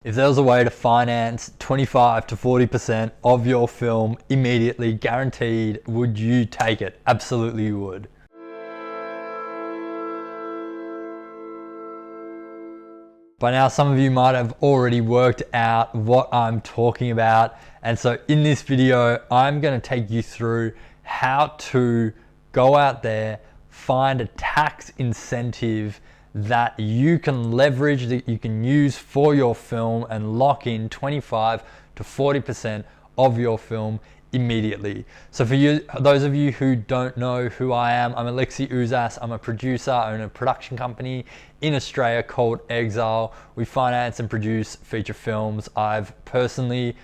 If there was a way to finance 25 to 40% of your film immediately, guaranteed, would you take it? Absolutely you would. By now, some of you might have already worked out what I'm talking about. And so in this video, I'm going to take you through how to go out there, find a tax incentive that you can leverage, that you can use for your film and lock in 25 to 40% of your film immediately. So for you, those of you who don't know who I am, I'm Alexi Ouzas. I'm a producer, I own a production company in Australia called Exile. We finance and produce feature films. I've personally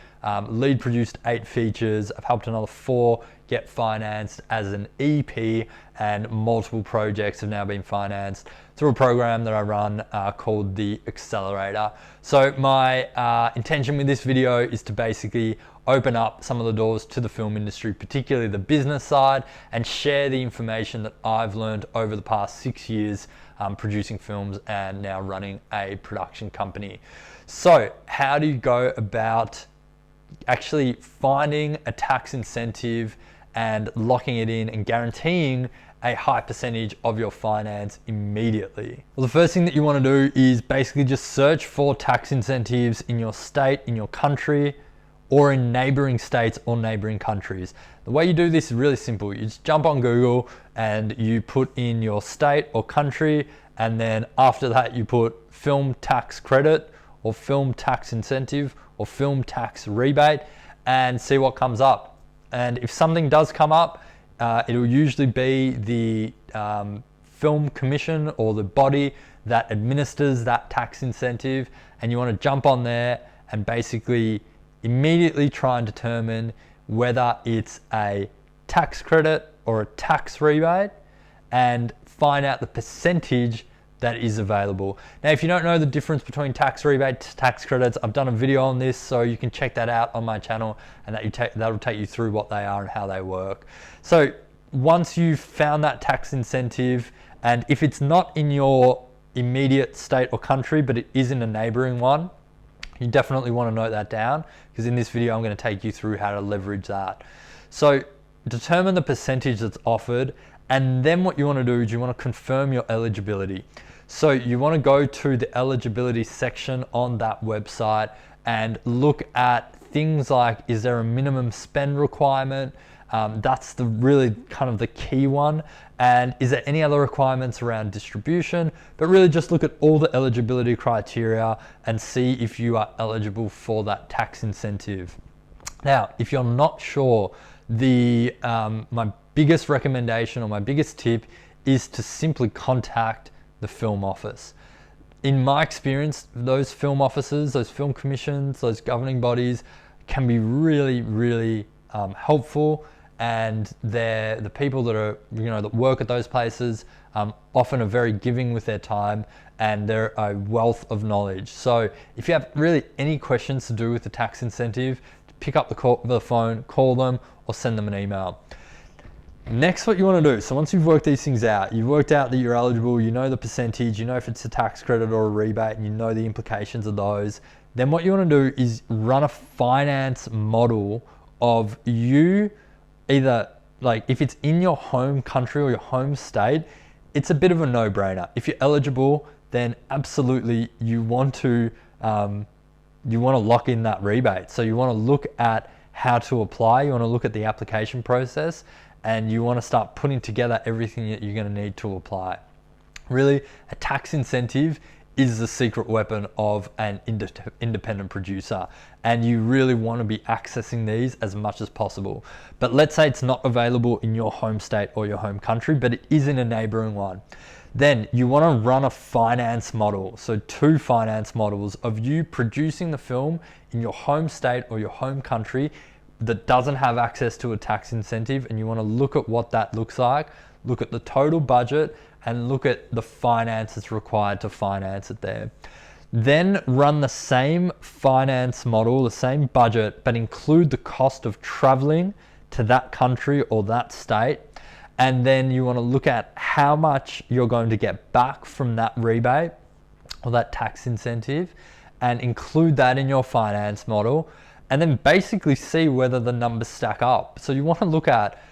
lead produced 8 features. I've helped another 4 get financed as an EP, and multiple projects have now been financed through a program that I run called the Accelerator. So my intention with this video is to basically open up some of the doors to the film industry, particularly the business side, and share the information that I've learned over the past 6 years producing films and now running a production company. So how do you go about actually finding a tax incentive and locking it in and guaranteeing a high percentage of your finance immediately? Well, the first thing that you want to do is basically just search for tax incentives in your state, in your country, or in neighboring states or neighboring countries. The way you do this is really simple. You just jump on Google and you put in your state or country, and then after that you put film tax credit or film tax incentive or film tax rebate and see what comes up. And if something does come up, it will usually be the film commission or the body that administers that tax incentive, and you want to jump on there and basically immediately try and determine whether it's a tax credit or a tax rebate and find out the percentage that is available. Now, if you don't know the difference between tax rebates, tax credits, I've done a video on this, so you can check that out on my channel, and that'll take you through what they are and how they work. So once you've found that tax incentive, and if it's not in your immediate state or country, but it is in a neighboring one, you definitely want to note that down, because in this video I'm going to take you through how to leverage that. So determine the percentage that's offered, and then what you want to do is you want to confirm your eligibility. So you want to go to the eligibility section on that website and look at things like, is there a minimum spend requirement? That's the really kind of the key one. And is there any other requirements around distribution? But really just look at all the eligibility criteria and see if you are eligible for that tax incentive. Now, if you're not sure, my biggest recommendation or my biggest tip is to simply contact the film office. In my experience, those film offices, those film commissions, those governing bodies can be really, really helpful, and they're the people that are, that work at those places often are very giving with their time, and they're a wealth of knowledge. So if you have really any questions to do with the tax incentive, pick up the phone, call them, or send them an email. Next, what you want to do, so once you've worked these things out, you've worked out that you're eligible, you know the percentage, you know if it's a tax credit or a rebate, and you know the implications of those, then what you want to do is run a finance model of you, either like if it's in your home country or your home state, it's a bit of a no-brainer. If you're eligible, then absolutely you want to lock in that rebate. So you want to look at how to apply, you want to look at the application process, and you want to start putting together everything that you're going to need to apply. Really, a tax incentive is the secret weapon of an independent producer, and you really want to be accessing these as much as possible. But let's say it's not available in your home state or your home country, but it is in a neighboring one. Then you want to run a finance model. So 2 finance models of you producing the film in your home state or your home country that doesn't have access to a tax incentive, and you want to look at what that looks like, look at the total budget, and look at the finances required to finance it there. Then run the same finance model, the same budget, but include the cost of traveling to that country or that state. And then you want to look at how much you're going to get back from that rebate or that tax incentive, and include that in your finance model, and then basically see whether the numbers stack up. So you want to look at,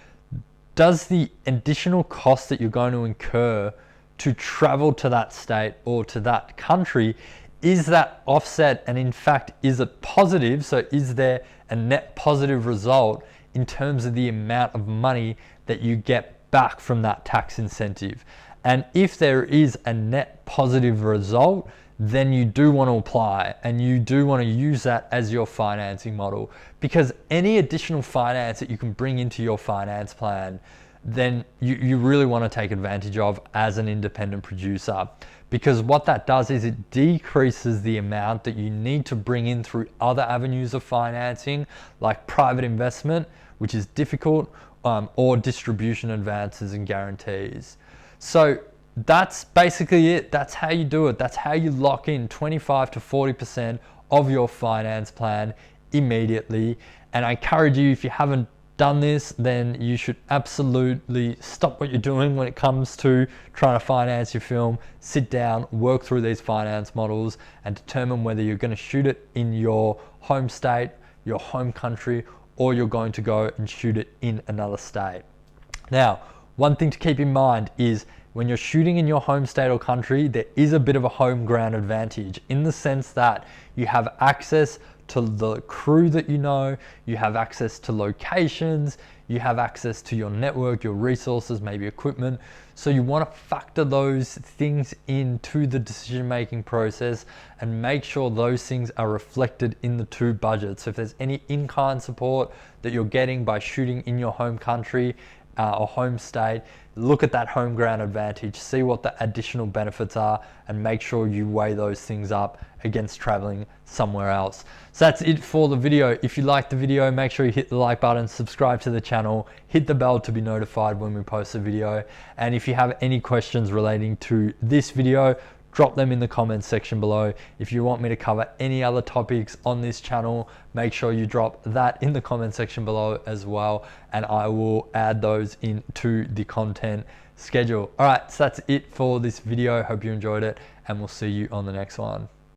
does the additional cost that you're going to incur to travel to that state or to that country, is that offset, and in fact, is it positive? So is there a net positive result in terms of the amount of money that you get back from that tax incentive? And if there is a net positive result, then you do want to apply, and you do want to use that as your financing model, because any additional finance that you can bring into your finance plan, then you really want to take advantage of as an independent producer, because what that does is it decreases the amount that you need to bring in through other avenues of financing, like private investment, which is difficult, or distribution advances and guarantees. So that's basically it. That's how you do it. That's how you lock in 25 to 40% of your finance plan immediately. And I encourage you, if you haven't done this, then you should absolutely stop what you're doing when it comes to trying to finance your film. Sit down, work through these finance models, and determine whether you're going to shoot it in your home state, your home country, or you're going to go and shoot it in another state. Now, one thing to keep in mind is, when you're shooting in your home state or country, there is a bit of a home ground advantage, in the sense that you have access to the crew that you know, you have access to locations, you have access to your network, your resources, maybe equipment. So you want to factor those things into the decision-making process and make sure those things are reflected in the two budgets. So if there's any in-kind support that you're getting by shooting in your home country or home state, look at that home ground advantage, see what the additional benefits are, and make sure you weigh those things up against traveling somewhere else. So that's it for the video. If you liked the video, make sure you hit the like button, subscribe to the channel, hit the bell to be notified when we post a video. And if you have any questions relating to this video, drop them in the comments section below. If you want me to cover any other topics on this channel, make sure you drop that in the comment section below as well, and I will add those into the content schedule. All right, so that's it for this video. Hope you enjoyed it, and we'll see you on the next one.